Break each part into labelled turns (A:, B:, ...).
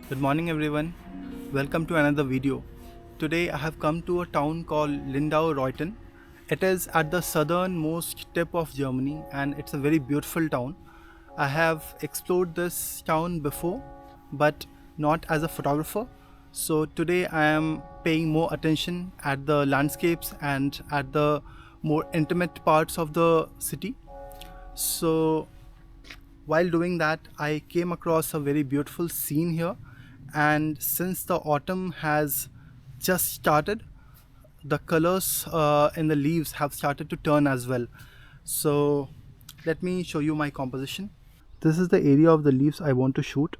A: Good morning everyone. Welcome to another video. Today I have come to a town called Lindau. It is at the southernmost tip of Germany and it's a very beautiful town. I have explored this town before but not as a photographer. So today I am paying more attention at the landscapes and at the more intimate parts of the city. So while doing that, I came across a very beautiful scene here, and since the autumn has just started, the colors in the leaves have started to turn as well. So let me show you my composition. This is the area of the leaves I want to shoot,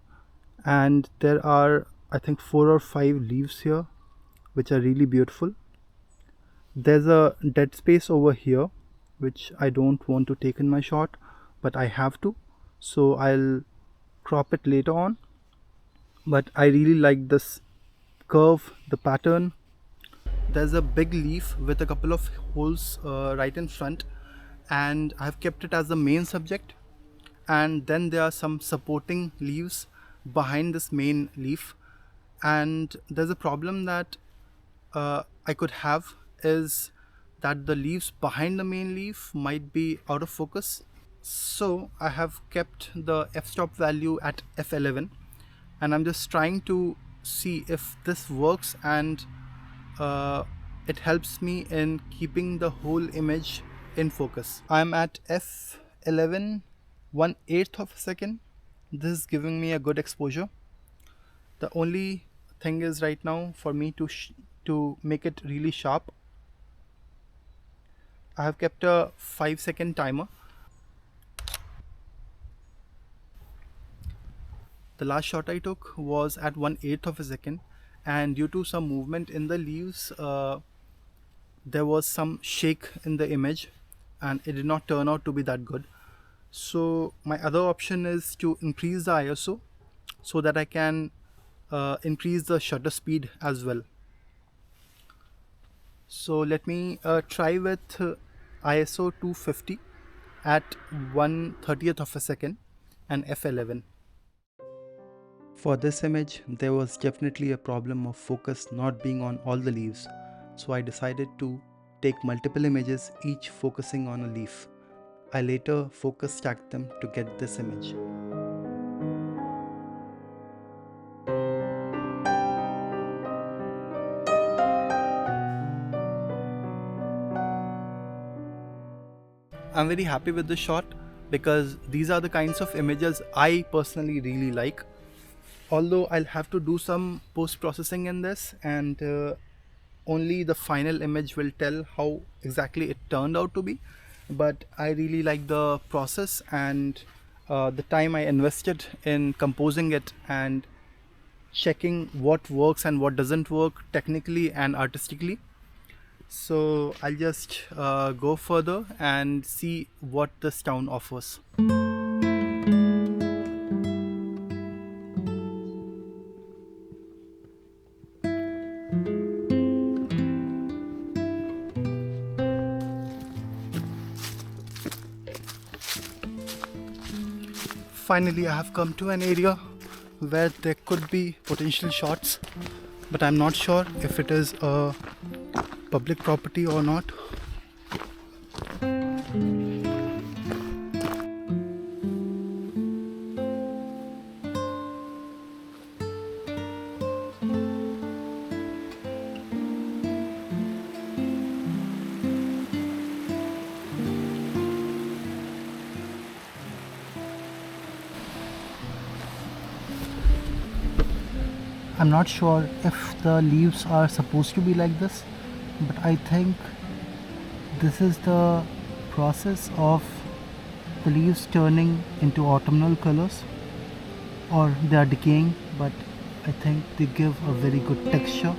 A: and there are, I think, 4 or 5 leaves here which are really beautiful. There's a dead space over here which I don't want to take in my shot, but I have to, so I'll crop it later on. But I really like this curve, the pattern. There's a big leaf with a couple of holes right in front, and I've kept it as the main subject. And then there are some supporting leaves behind this main leaf, and there's a problem that I could have is that the leaves behind the main leaf might be out of focus. So I have kept the f-stop value at f11, and I'm just trying to see if this works, and uh, it helps me in keeping the whole image in focus. I'm at f11 1/8 of a second. This is giving me a good exposure. The only thing is right now for me to make it really sharp, I have kept a 5-second timer. The last shot I took was at 1/8 of a second, and due to some movement in the leaves, there was some shake in the image, and it did not turn out to be that good. So my other option is to increase the ISO so that I can increase the shutter speed as well. So let me try with ISO 250 at 1/30th of a second and f11. For this image, there was definitely a problem of focus not being on all the leaves, so I decided to take multiple images, each focusing on a leaf. I later focus stacked them to get this image. I'm very happy with this shot because these are the kinds of images I personally really like. Although I'll have to do some post-processing in this, and only the final image will tell how exactly it turned out to be, but I really like the process and the time I invested in composing it and checking what works and what doesn't work technically and artistically. So I'll just go further and see what this town offers. Finally, I have come to an area where there could be potential shots, but I'm not sure if it is a public property or not. I'm not sure if the leaves are supposed to be like this, but I think this is the process of the leaves turning into autumnal colors, or they are decaying, but I think they give a very good texture.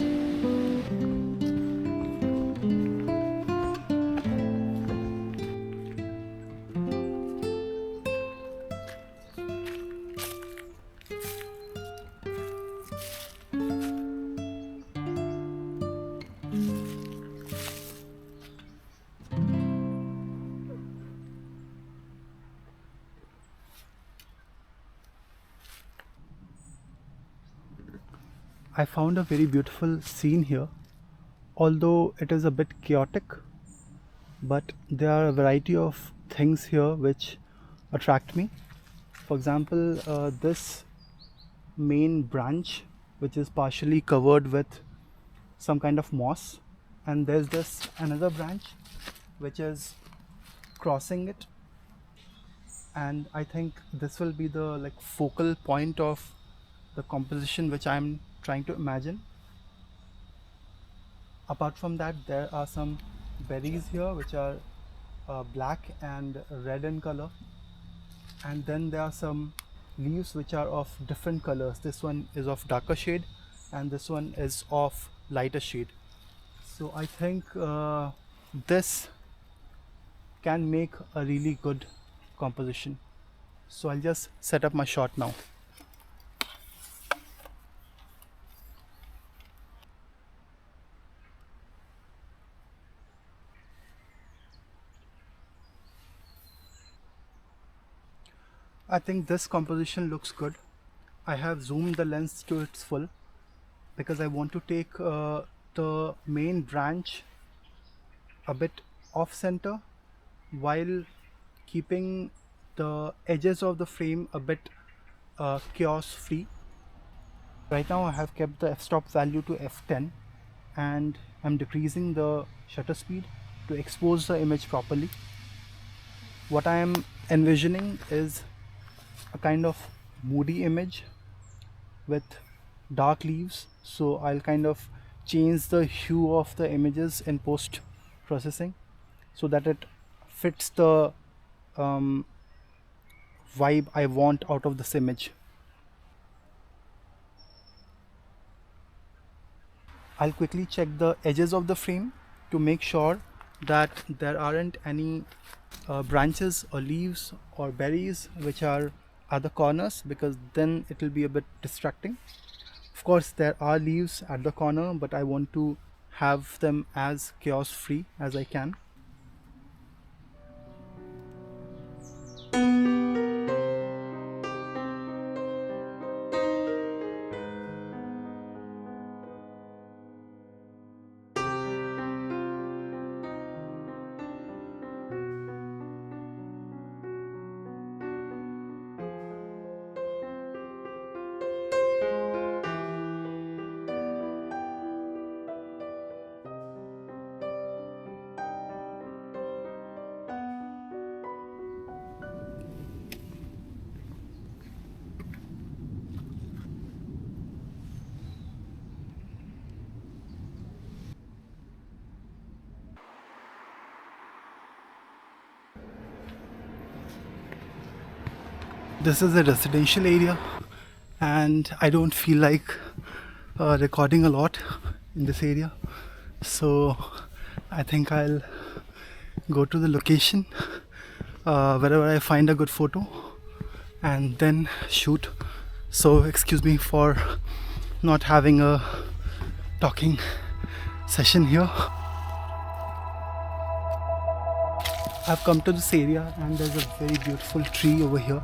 A: I found a very beautiful scene here, although it is a bit chaotic, but there are a variety of things here which attract me. For example, this main branch, which is partially covered with some kind of moss, and there's this another branch which is crossing it, and I think this will be the like focal point of the composition which I'm trying to imagine. Apart from that, there are some berries here which are black and red in color, and then there are some leaves which are of different colors. This one is of darker shade and this one is of lighter shade. So I think this can make a really good composition. So I'll just set up my shot now. I think this composition looks good. I have zoomed the lens to its full because I want to take the main branch a bit off center while keeping the edges of the frame a bit chaos free. Right now I have kept the f-stop value to f10 and I'm decreasing the shutter speed to expose the image properly. What I am envisioning is a kind of moody image with dark leaves, so I'll kind of change the hue of the images in post processing so that it fits the vibe I want out of this image. I'll quickly check the edges of the frame to make sure that there aren't any branches or leaves or berries which are at the corners, because then it will be a bit distracting. Of course there are leaves at the corner, but I want to have them as chaos free as I can. This is a residential area and I don't feel like recording a lot in this area, so I think I'll go to the location wherever I find a good photo and then shoot. So excuse me for not having a talking session here. I've come to this area and there's a very beautiful tree over here,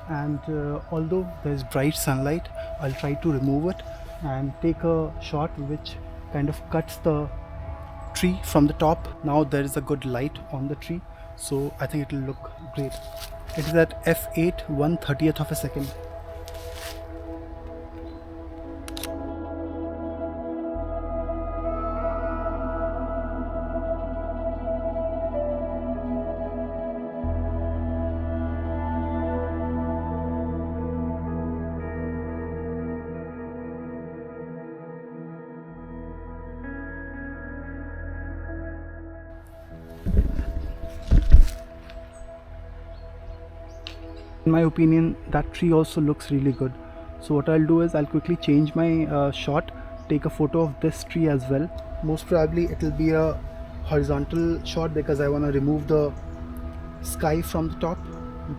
A: and although there's bright sunlight, I'll try to remove it and take a shot which kind of cuts the tree from the top. Now there is a good light on the tree, so I think it will look great. It is at f8 1/30th of a second. In my opinion, that tree also looks really good. So what I'll do is I'll quickly change my shot, take a photo of this tree as well. Most probably it will be a horizontal shot because I want to remove the sky from the top,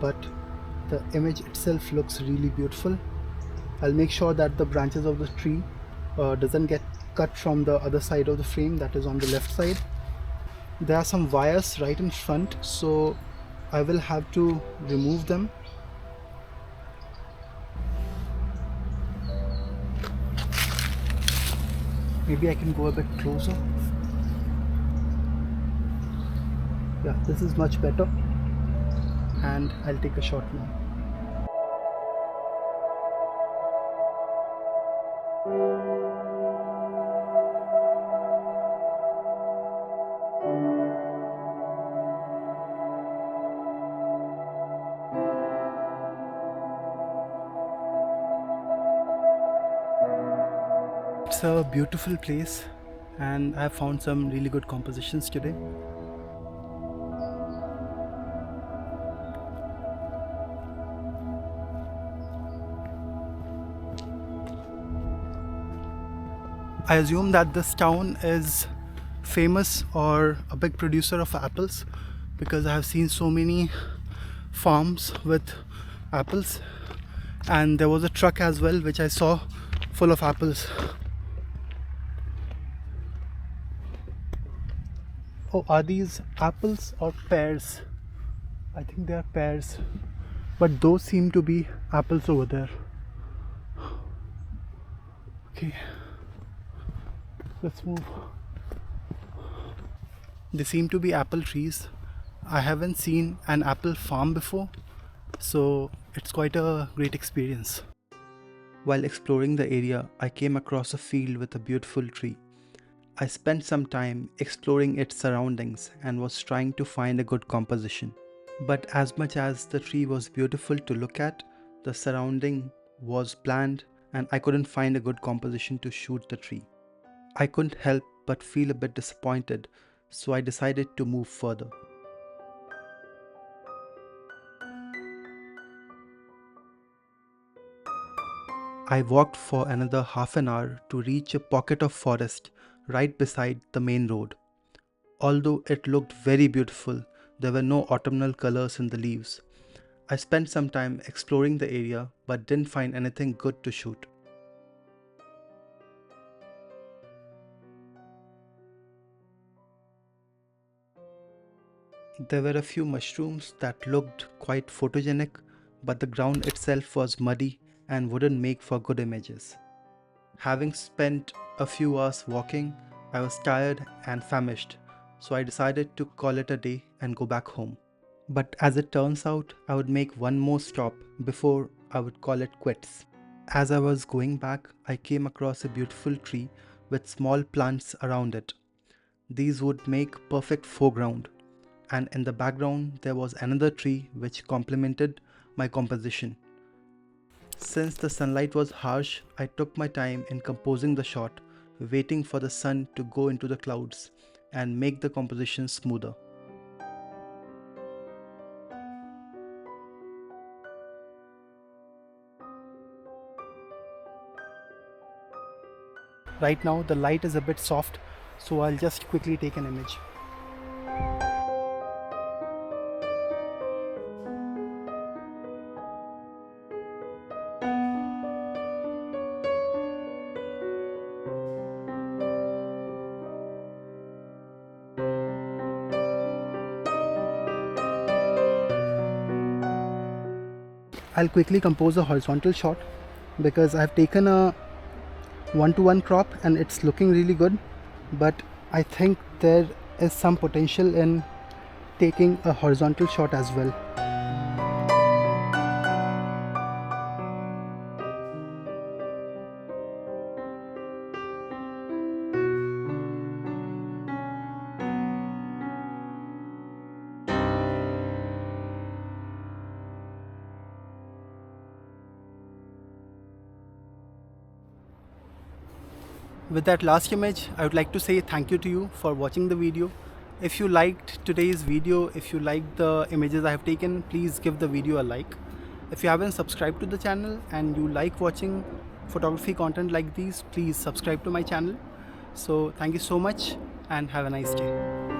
A: but the image itself looks really beautiful. I'll make sure that the branches of the tree doesn't get cut from the other side of the frame, that is on the left side. There are some wires right in front, so I will have to remove them. Maybe I can go a bit closer. Yeah, this is much better. And I'll take a shot now. It's a beautiful place and I have found some really good compositions today. I assume that this town is famous or a big producer of apples because I have seen so many farms with apples, and there was a truck as well which I saw full of apples. Oh, are these apples or pears? I think they are pears, but those seem to be apples over there. Okay, let's move. They seem to be apple trees. I haven't seen an apple farm before, so it's quite a great experience. While exploring the area, I came across a field with a beautiful tree. I spent some time exploring its surroundings and was trying to find a good composition. But as much as the tree was beautiful to look at, the surrounding was bland and I couldn't find a good composition to shoot the tree. I couldn't help but feel a bit disappointed, so I decided to move further. I walked for another half an hour to reach a pocket of forest right beside the main road. Although it looked very beautiful, there were no autumnal colors in the leaves. I spent some time exploring the area but didn't find anything good to shoot. There were a few mushrooms that looked quite photogenic, but the ground itself was muddy and wouldn't make for good images. Having spent a few hours walking, I was tired and famished, so I decided to call it a day and go back home. But as it turns out, I would make one more stop before I would call it quits. As I was going back, I came across a beautiful tree with small plants around it. These would make perfect foreground, and in the background there was another tree which complemented my composition. Since the sunlight was harsh, I took my time in composing the shot, waiting for the sun to go into the clouds and make the composition smoother. Right now the light is a bit soft, so I'll just quickly take an image. I'll quickly compose a horizontal shot because I've taken a 1:1 crop and it's looking really good, but I think there is some potential in taking a horizontal shot as well. With that last image, I would like to say thank you to you for watching the video. If you liked today's video, if you liked the images I have taken, please give the video a like. If you haven't subscribed to the channel and you like watching photography content like these, please subscribe to my channel. So thank you so much and have a nice day.